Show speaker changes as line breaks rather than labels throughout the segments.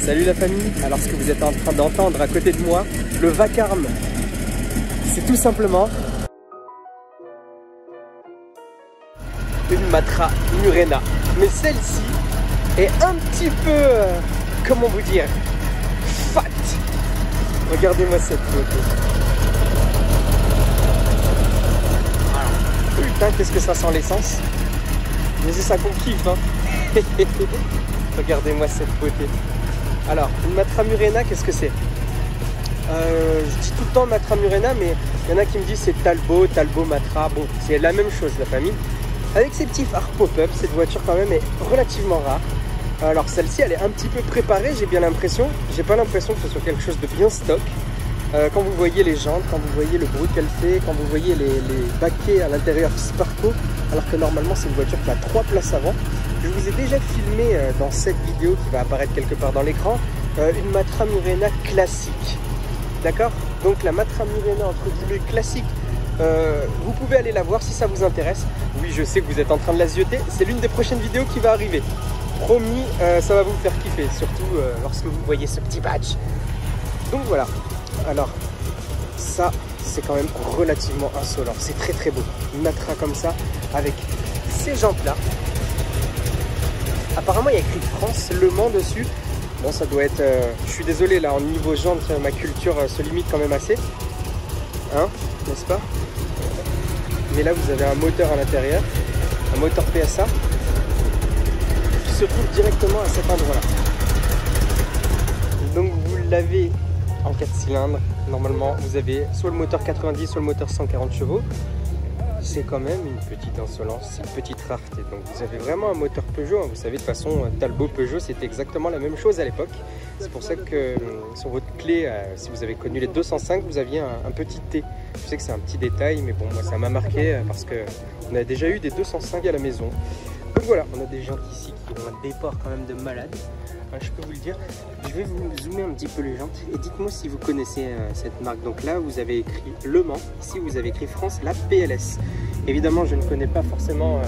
Salut la famille. Alors ce que vous êtes en train d'entendre à côté de moi, le vacarme, c'est tout simplement une Matra Murena. Mais celle-ci est un petit peu, comment vous dire, fat. Regardez-moi cette photo. Putain, qu'est-ce que ça sent l'essence. Mais c'est ça qu'on kiffe, hein. Regardez-moi cette beauté. Alors, une Matra Murena, qu'est-ce que c'est? Je dis tout le temps Matra Murena, mais il y en a qui me disent c'est Talbot, Matra. Bon, c'est la même chose, la famille. Avec ces petits phares pop-up, cette voiture quand même est relativement rare. Alors celle-ci, elle est un petit peu préparée, j'ai bien l'impression. J'ai pas l'impression que ce soit quelque chose de bien stock. Quand vous voyez les jantes, quand vous voyez le bruit qu'elle fait, quand vous voyez les baquets à l'intérieur Sparco, alors que normalement c'est une voiture qui a 3 places avant. Je vous ai déjà filmé dans cette vidéo qui va apparaître quelque part dans l'écran, une Matra Murena classique. D'accord? Donc la Matra Murena entre guillemets classique, vous pouvez aller la voir si ça vous intéresse. Oui, je sais que vous êtes en train de la zioter, c'est l'une des prochaines vidéos qui va arriver. Promis, ça va vous faire kiffer, surtout lorsque vous voyez ce petit badge. Donc voilà. Alors, ça, c'est quand même relativement insolent. C'est très très beau. Une Matra comme ça, avec ces jantes-là. Apparemment, il y a écrit France Le Mans dessus. Bon, ça doit être... je suis désolé, là, en niveau jantes, ma culture se limite quand même assez. Hein, n'est-ce pas? Mais là, vous avez un moteur à l'intérieur. Un moteur PSA. Qui se trouve directement à cet endroit-là. Donc, vous l'avez... en 4 cylindres, normalement vous avez soit le moteur 90, soit le moteur 140 chevaux. C'est quand même une petite insolence, c'est une petite rareté. Donc vous avez vraiment un moteur Peugeot, hein. Vous savez de toute façon, Talbot Peugeot c'était exactement la même chose à l'époque. C'est pour ça que sur votre clé, si vous avez connu les 205, vous aviez un petit T. Je sais que c'est un petit détail, mais bon, moi ça m'a marqué parce qu'on a déjà eu des 205 à la maison. Donc voilà, on a des gens ici qui ont un départ quand même de malade. Je peux vous le dire. Je vais vous zoomer un petit peu les jantes et dites-moi si vous connaissez cette marque. Donc là, vous avez écrit Le Mans. Ici, vous avez écrit France, la PLS. Évidemment, je ne connais pas forcément...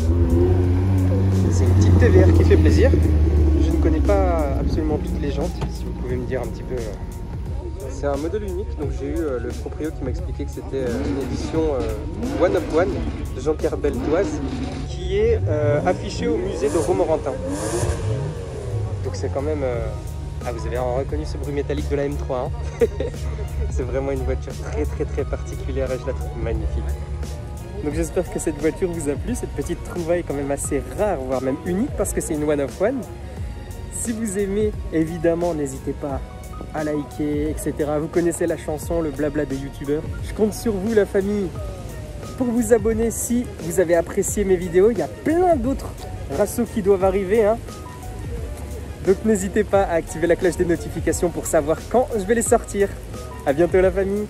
c'est une petite TVR qui fait plaisir. Je ne connais pas absolument toutes les jantes. Si vous pouvez me dire un petit peu... C'est un modèle unique. Donc j'ai eu le proprio qui m'a expliqué que c'était une édition One of One de Jean-Pierre Beltoise qui est affichée au musée de Romorantin. Donc c'est quand même... Ah, vous avez reconnu ce bruit métallique de la M3, hein. C'est vraiment une voiture très particulière et je la trouve magnifique. Donc j'espère que cette voiture vous a plu, cette petite trouvaille quand même assez rare, voire même unique parce que c'est une one of one. Si vous aimez, évidemment, n'hésitez pas à liker, etc. Vous connaissez la chanson, le blabla des youtubeurs. Je compte sur vous, la famille, pour vous abonner si vous avez apprécié mes vidéos. Il y a plein d'autres rassos qui doivent arriver, hein. Donc n'hésitez pas à activer la cloche des notifications pour savoir quand je vais les sortir. A bientôt la famille.